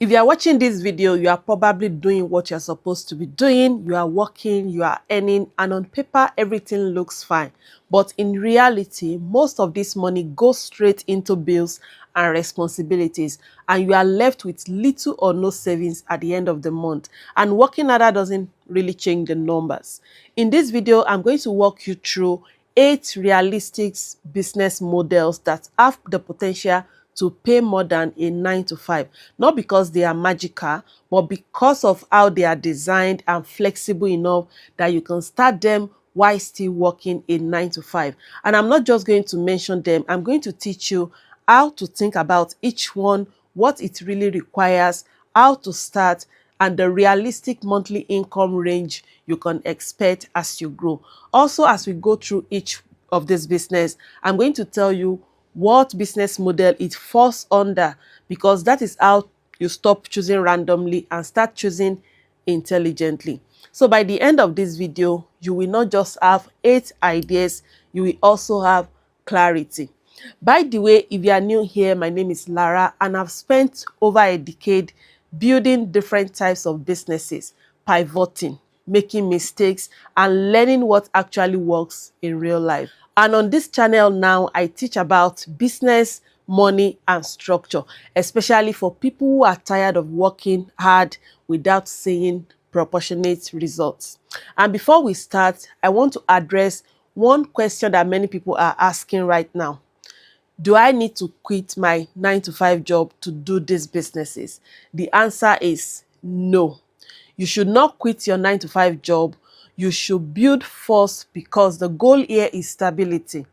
If you are watching this video, you are probably doing what you're supposed to be doing. You are working, you are earning, and on paper, everything looks fine. But in reality, most of this money goes straight into bills and responsibilities, and you are left with little or no savings at the end of the month. And working harder doesn't really change the numbers. In this video, I'm going to walk you through 8 realistic business models that have the potential to pay more than a 9 to 5, not because they are magical, but because of how they are designed and flexible enough that you can start them while still working a 9 to 5. And I'm not just going to mention them, I'm going to teach you how to think about each one, what it really requires, how to start, and the realistic monthly income range you can expect as you grow. Also, as we go through each of this business, I'm going to tell you what business model it falls under, because that is how you stop choosing randomly and start choosing intelligently. So by the end of this video, you will not just have 8 ideas, you will also have clarity. By the way, if you are new here, my name is Lara, and I've spent over a decade building different types of businesses, pivoting, making mistakes, and learning what actually works in real life. And on this channel now, I teach about business, money, and structure, especially for people who are tired of working hard without seeing proportionate results. And before we start, I want to address one question that many people are asking right now. Do I need to quit my 9 to 5 job to do these businesses? The answer is no. You should not quit your 9 to 5 job. You should build first, because the goal here is stability.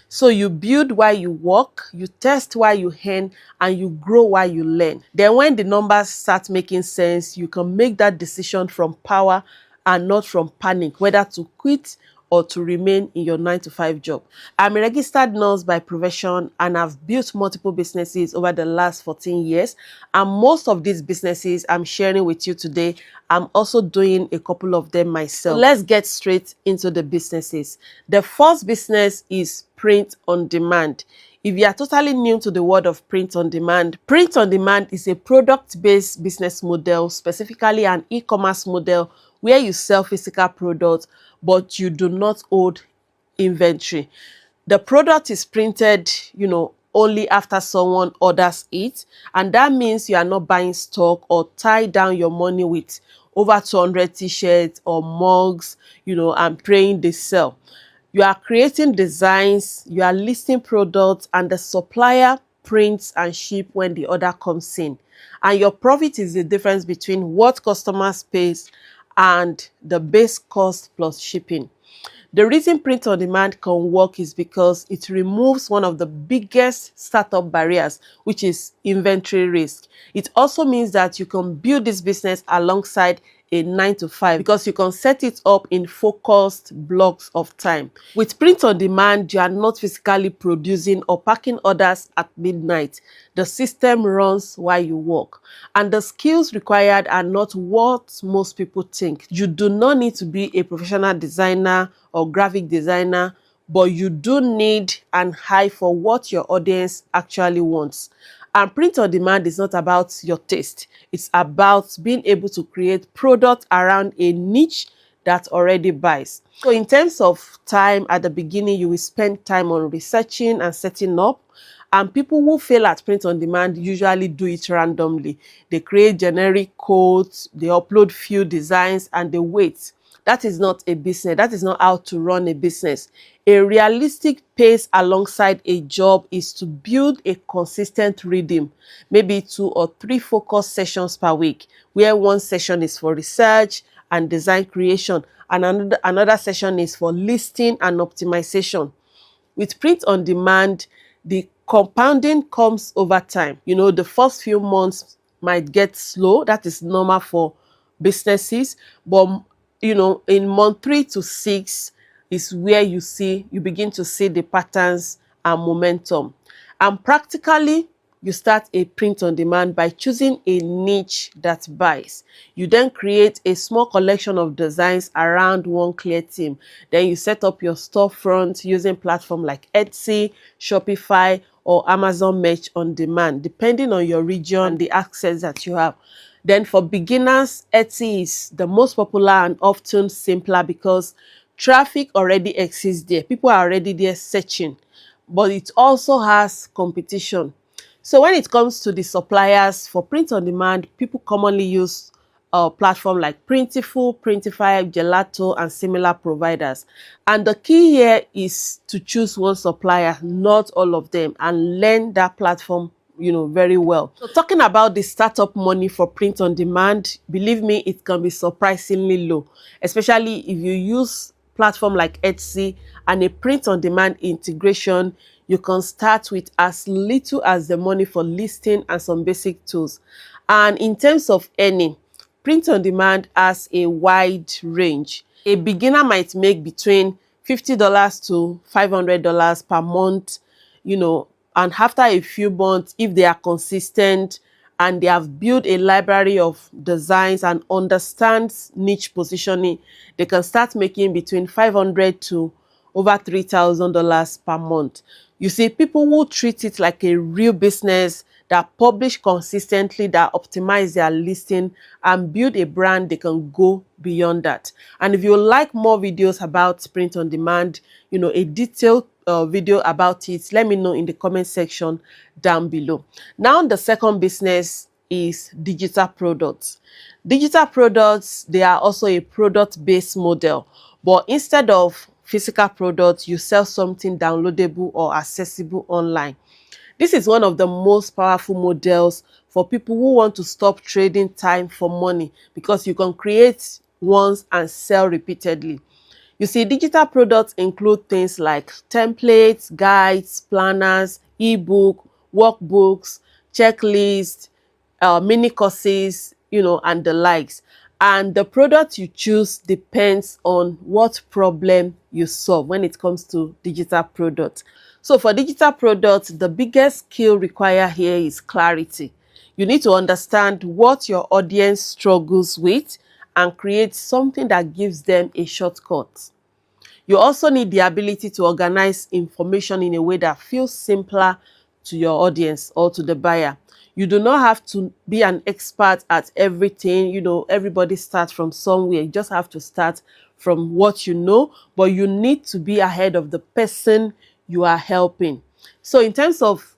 So you build while you work, you test while you earn, and you grow while you learn. Then when the numbers start making sense, you can make that decision from power and not from panic, whether to quit or to remain in your 9 to 5 job. I'm a registered nurse by profession, and I've built multiple businesses over the last 14 years. And most of these businesses I'm sharing with you today, I'm also doing a couple of them myself. So let's get straight into the businesses. The first business is print on demand. If you are totally new to the world of print on demand is a product-based business model, specifically an e-commerce model where you sell physical products, but you do not hold inventory. The product is printed, only after someone orders it. And that means you are not buying stock or tie down your money with over 200 t-shirts or mugs, and praying they sell. You are creating designs, you are listing products, and the supplier prints and ship when the order comes in. And your profit is the difference between what customers pay and the base cost plus shipping. The reason print on demand can work is because it removes one of the biggest startup barriers, which is inventory risk. It also means that you can build this business alongside a 9 to 5, because you can set it up in focused blocks of time. With print on demand, you are not physically producing or packing orders at midnight. The system runs while you work, and the skills required are not what most people think. You do not need to be a professional designer or graphic designer, but you do need an eye for what your audience actually wants. And print on demand is not about your taste. It's about being able to create product around a niche that already buys. So in terms of time, at the beginning, you will spend time on researching and setting up. And people who fail at print on demand usually do it randomly. They create generic codes, they upload few designs, and they wait. That is not a business. That is not how to run a business. A realistic pace alongside a job is to build a consistent rhythm, maybe 2 or 3 focus sessions per week, where one session is for research and design creation, and another session is for listing and optimization. With print on demand, the compounding comes over time. The first few months might get slow. That is normal for businesses, but in month 3 to 6 is where you begin to see the patterns and momentum. And practically, you start a print on demand by choosing a niche that buys. You then create a small collection of designs around one clear theme. Then you set up your storefront using platforms like Etsy, Shopify, or Amazon Merch on demand, depending on your region and the access that you have. Then for beginners, Etsy is the most popular and often simpler because traffic already exists there. People are already there searching, but it also has competition. So when it comes to the suppliers for print on demand, people commonly use platform like Printiful, Printify, Gelato, and similar providers. And the key here is to choose one supplier, not all of them, and learn that platform very well. So talking about the startup money for print on demand, believe me, it can be surprisingly low, especially if you use platform like Etsy and a print on demand integration. You can start with as little as the money for listing and some basic tools. And in terms of earning, print on demand has a wide range. A beginner might make between $50 to $500 per month, and after a few months, if they are consistent and they have built a library of designs and understand niche positioning, they can start making between $500 to over $3,000 per month. You see, people who treat it like a real business, that publish consistently, that optimize their listing and build a brand, they can go beyond that. And if you like more videos about print on demand, a detailed video about it, let me know in the comment section down below. Now, the second business is digital products. Digital products, they are also a product-based model, but instead of physical products, you sell something downloadable or accessible online. This is one of the most powerful models for people who want to stop trading time for money, because you can create once and sell repeatedly. You see, digital products include things like templates, guides, planners, ebook, workbooks, checklists, mini courses, and the likes. And the product you choose depends on what problem you solve when it comes to digital products. So for digital products, the biggest skill required here is clarity. You need to understand what your audience struggles with and create something that gives them a shortcut. You also need the ability to organize information in a way that feels simpler to your audience or to the buyer. You do not have to be an expert at everything. Everybody starts from somewhere. You just have to start from what you know, but you need to be ahead of the person you are helping. So in terms of,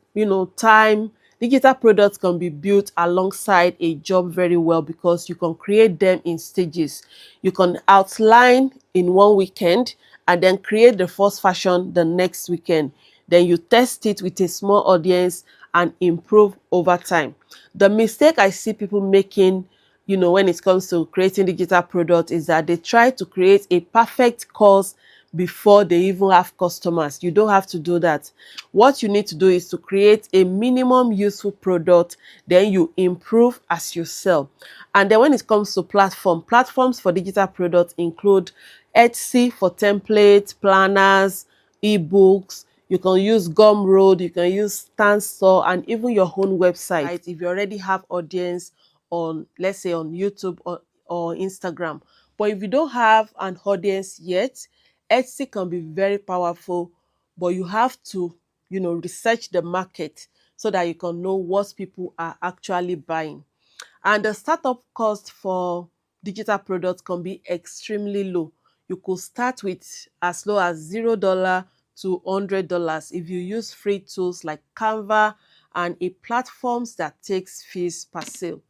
time, digital products can be built alongside a job very well because you can create them in stages. You can outline in one weekend and then create the first version the next weekend. Then you test it with a small audience and improve over time. The mistake I see people making, when it comes to creating digital products, is that they try to create a perfect course before they even have customers. You don't have to do that. What you need to do is to create a minimum useful product, then you improve as you sell. And then when it comes to platforms for digital products include Etsy for templates, planners, ebooks. You can use Gumroad, you can use Stanstore, and even your own website if you already have audience on, let's say, on YouTube or Instagram. But if you don't have an audience yet, Etsy can be very powerful, but you have to, research the market so that you can know what people are actually buying. And the startup cost for digital products can be extremely low. You could start with as low as $0 to $100 if you use free tools like Canva and a platforms that takes fees per sale.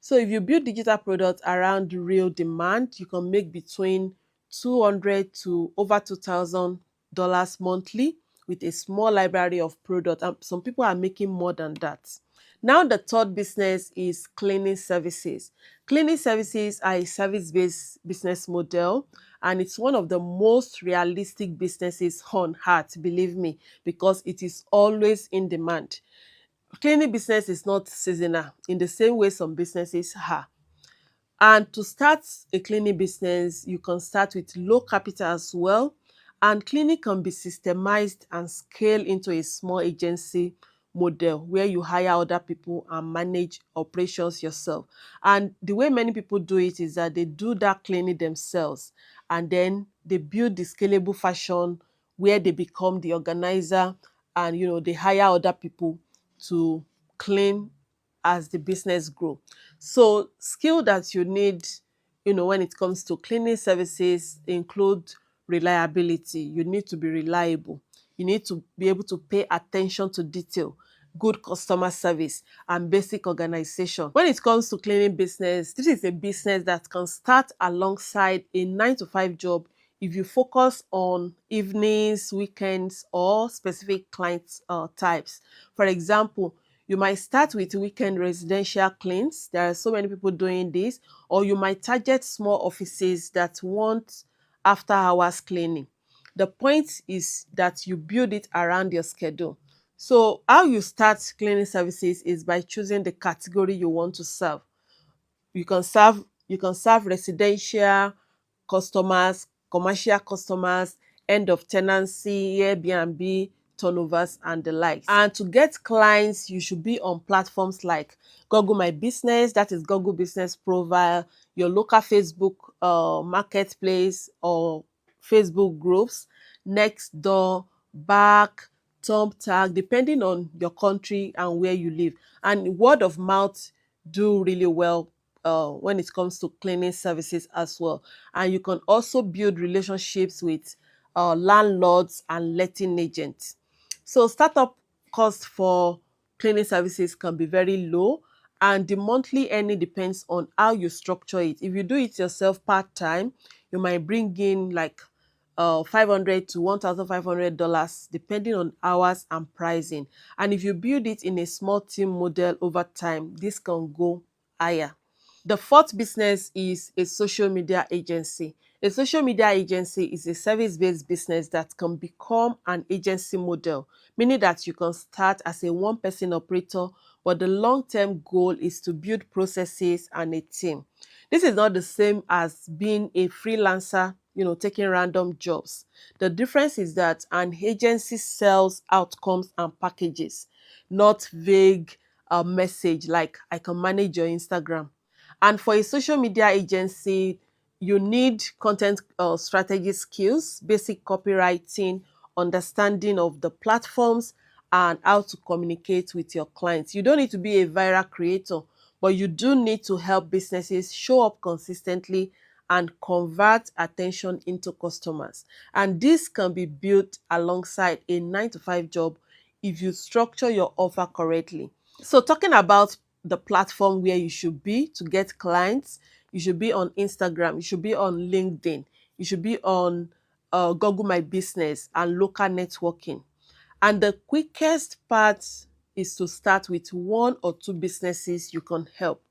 So if you build digital products around real demand, you can make between $200 to over $2,000 monthly with a small library of products. And some people are making more than that. Now the third business is cleaning services. Cleaning services are a service-based business model, and it's one of the most realistic businesses on earth, believe me, because it is always in demand. Cleaning business is not seasonal in the same way some businesses are. And to start a cleaning business, you can start with low capital as well. And cleaning can be systemized and scaled into a small agency model where you hire other people and manage operations yourself. And the way many people do it is that they do that cleaning themselves, and then they build the scalable fashion where they become the organizer, and they hire other people to clean as the business grow. So skill that you need, when it comes to cleaning services include reliability. You need to be reliable. You need to be able to pay attention to detail, good customer service, and basic organization. When it comes to cleaning business, this is a business that can start alongside a 9 to 5 job if you focus on evenings, weekends, or specific client types. For example, you might start with weekend residential cleans. There are so many people doing this. Or you might target small offices that want after hours cleaning. The point is that you build it around your schedule. So how you start cleaning services is by choosing the category you want to serve. You can serve residential customers, commercial customers, end of tenancy, Airbnb, turnovers, and the likes. And to get clients, you should be on platforms like Google My Business, that is Google Business Profile, your local Facebook marketplace or Facebook groups, Nextdoor, Back, Thumbtack, depending on your country and where you live. And word of mouth do really well when it comes to cleaning services as well. And you can also build relationships with landlords and letting agents. So startup cost for cleaning services can be very low, and the monthly earning depends on how you structure it. If you do it yourself part-time, you might bring in like $500 to $1,500 depending on hours and pricing. And if you build it in a small team model over time, this can go higher. The fourth business is a social media agency. A social media agency is a service-based business that can become an agency model, meaning that you can start as a one-person operator, but the long-term goal is to build processes and a team. This is not the same as being a freelancer, taking random jobs. The difference is that an agency sells outcomes and packages, not vague message like I can manage your Instagram. And for a social media agency, you need content strategy skills, basic copywriting, understanding of the platforms, and how to communicate with your clients. You don't need to be a viral creator, but you do need to help businesses show up consistently and convert attention into customers. And this can be built alongside a 9 to 5 job if you structure your offer correctly. So talking about the platform where you should be to get clients, you should be on Instagram, you should be on LinkedIn, you should be on Google My Business and local networking. And the quickest part is to start with 1 or 2 businesses you can help.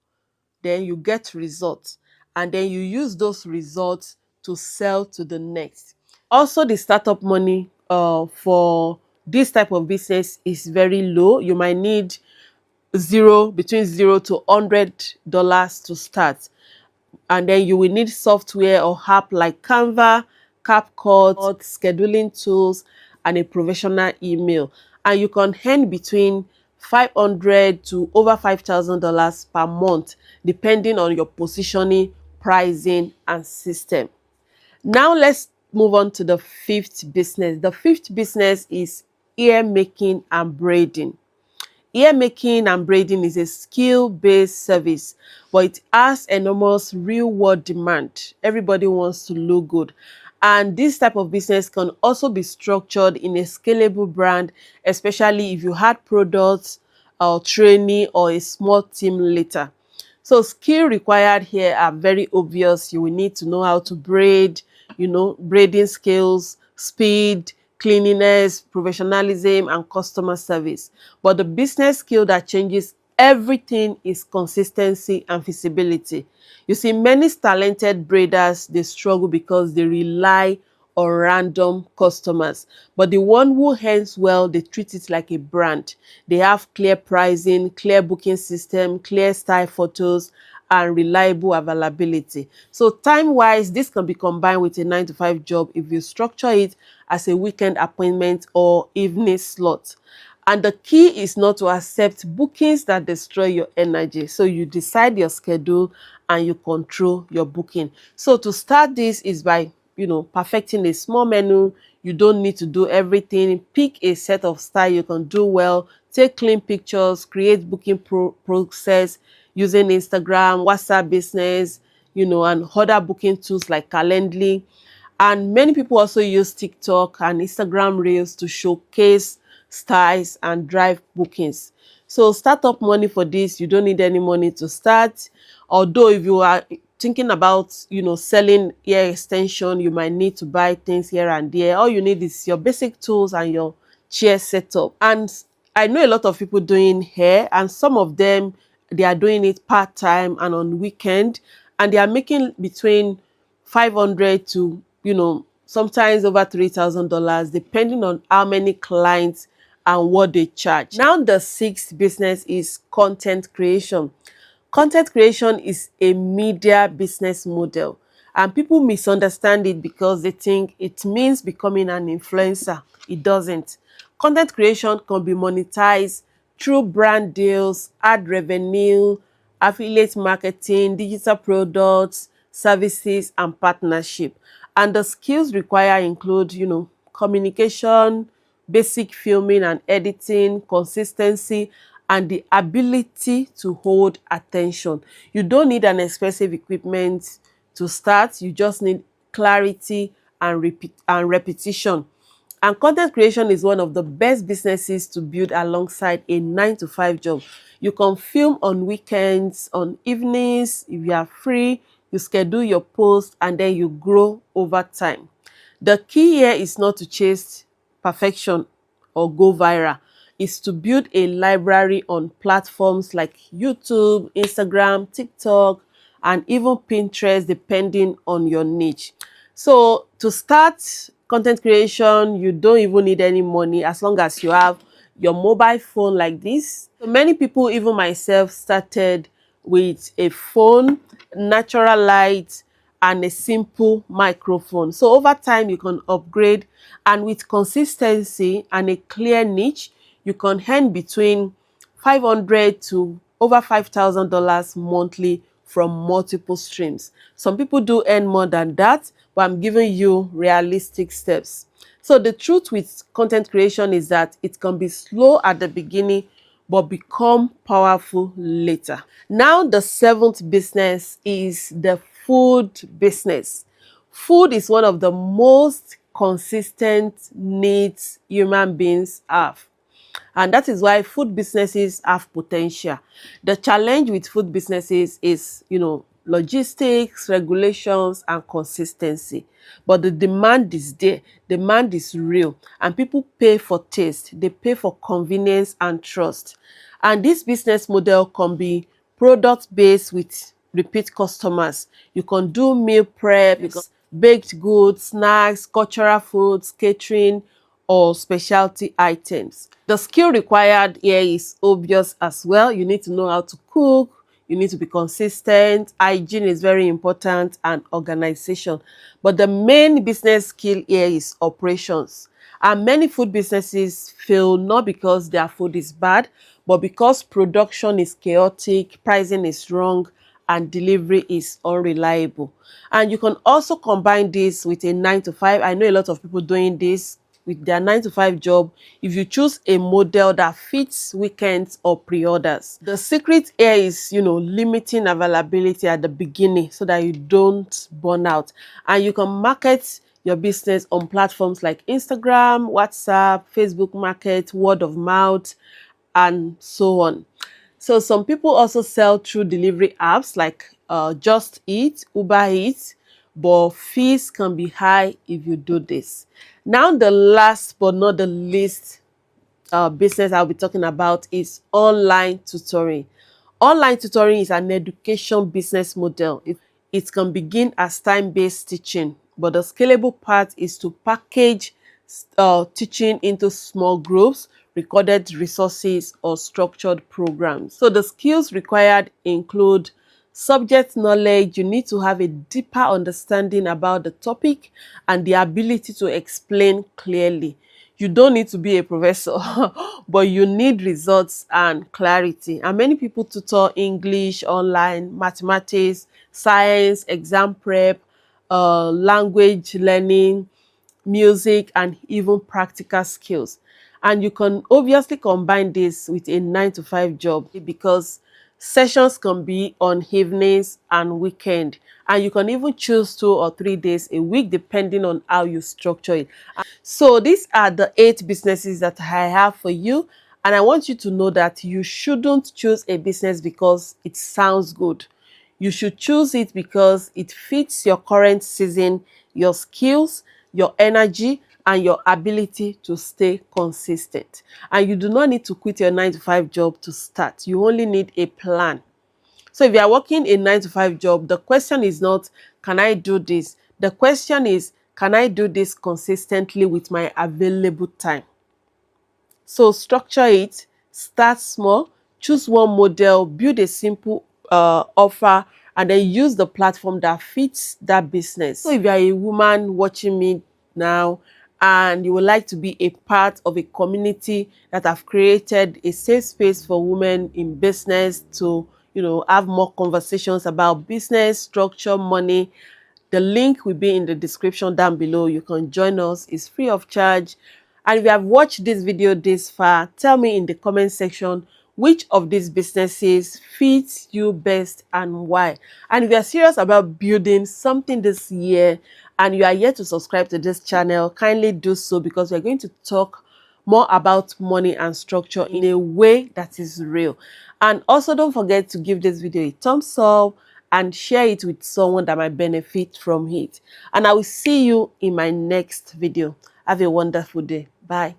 Then you get results, and then you use those results to sell to the next. Also, the startup money for this type of business is very low. You might need between $0 to $100 to start, and then you will need software or app like Canva, CapCut, scheduling tools, and a professional email. And you can earn between $500 to over $5,000 per month, depending on your positioning, pricing, and system. Now let's move on to the fifth business. The fifth business is ear making and braiding. Ear making and braiding is a skill-based service, but it has enormous real-world demand. Everybody wants to look good. And this type of business can also be structured in a scalable brand, especially if you had products or training or a small team later. So skill required here are very obvious. You will need to know how to braid, braiding skills, speed, cleanliness, professionalism, and customer service. But the business skill that changes everything is consistency and feasibility. You see, many talented braiders, they struggle because they rely on random customers. But the one who earns well, they treat it like a brand. They have clear pricing, clear booking system, clear style photos, and reliable availability. So time-wise, this can be combined with a 9 to 5 job if you structure it as a weekend appointment or evening slot. And the key is not to accept bookings that destroy your energy. So you decide your schedule and you control your booking. So to start this is by, perfecting a small menu. You don't need to do everything. Pick a set of style you can do well. Take clean pictures, create booking process using Instagram, WhatsApp business, and other booking tools like Calendly. And many people also use TikTok and Instagram Reels to showcase styles and drive bookings. So startup money for this, you don't need any money to start. Although if you are thinking about, selling ear extension, you might need to buy things here and there. All you need is your basic tools and your chair setup. And I know a lot of people doing hair, and some of them, they are doing it part-time and on weekend, and they are making between 500 to, sometimes over $3,000, depending on how many clients and what they charge. Now, the sixth business is content creation. Content creation is a media business model, and people misunderstand it because they think it means becoming an influencer. It doesn't. Content creation can be monetized through brand deals, ad revenue, affiliate marketing, digital products, services, and partnership. And the skills required include, communication, basic filming and editing, consistency, and the ability to hold attention. You don't need an expensive equipment to start. You just need clarity and repetition. And content creation is one of the best businesses to build alongside a 9 to 5 job. You can film on weekends, on evenings, if you are free, you schedule your posts, and then you grow over time. The key here is not to chase perfection or go viral. Is to build a library on platforms like YouTube, Instagram, TikTok, and even Pinterest, depending on your niche. So to start content creation, you don't even need any money as long as you have your mobile phone like this. So many people, even myself, started with a phone, natural light, and a simple microphone. So over time, you can upgrade, and with consistency and a clear niche, you can earn between 500 to over $5,000 monthly from multiple streams. Some people do earn more than that, but I'm giving you realistic steps. So the truth with content creation is that it can be slow at the beginning, but become powerful later. Now, the seventh business is the food business. Food is one of the most consistent needs human beings have. And that is why food businesses have potential. The challenge with food businesses is, logistics, regulations, and consistency. But the demand is there. Demand is real. And people pay for taste. They pay for convenience and trust. And this business model can be product-based with repeat customers. You can do meal prep, baked goods, snacks, cultural foods, catering, or specialty items. The skill required here is obvious as well. You need to know how to cook, you need to be consistent, hygiene is very important, and organization. But the main business skill here is operations. And many food businesses fail not because their food is bad, but because production is chaotic, pricing is wrong, and delivery is unreliable. And you can also combine this with a 9 to 5. I know a lot of people doing this with their 9 to 5 job if you choose a model that fits weekends or pre-orders. The secret here is, limiting availability at the beginning so that you don't burn out. And you can market your business on platforms like Instagram, WhatsApp, Facebook Market, word of mouth, and so on. So some people also sell through delivery apps like Just Eat, Uber Eats, but fees can be high if you do this. Now, the last but not the least business I'll be talking about is online tutoring. Online tutoring is an education business model. It can begin as time-based teaching, but the scalable part is to package teaching into small groups, recorded resources, or structured programs. So the skills required include subject knowledge. You need to have a deeper understanding about the topic and the ability to explain clearly. You don't need to be a professor, but you need results and clarity. And many people tutor English online, mathematics, science, exam prep, language learning, music, and even practical skills. And you can obviously combine this with a 9 to 5 job, because sessions can be on evenings and weekend, and you can even choose 2 or 3 days a week depending on how you structure it. So these are the 8 businesses that I have for you, and I want you to know that you shouldn't choose a business because it sounds good. You should choose it because it fits your current season, your skills, your energy, and your ability to stay consistent. And you do not need to quit your 9 to 5 job to start. You only need a plan. So if you are working a 9 to 5 job, the question is not, can I do this? The question is, can I do this consistently with my available time? So structure it, start small, choose one model, build a simple offer, and then use the platform that fits that business. So if you are a woman watching me now and you would like to be a part of a community that have created a safe space for women in business to, have more conversations about business, structure, money, the link will be in the description down below. You can join us. It's free of charge. And if you have watched this video this far, tell me in the comment section which of these businesses fits you best and why. And if you are serious about building something this year and you are yet to subscribe to this channel, kindly do so, because we're going to talk more about money and structure in a way that is real. And also don't forget to give this video a thumbs up and share it with someone that might benefit from it. And I will see you in my next video. Have a wonderful day. Bye.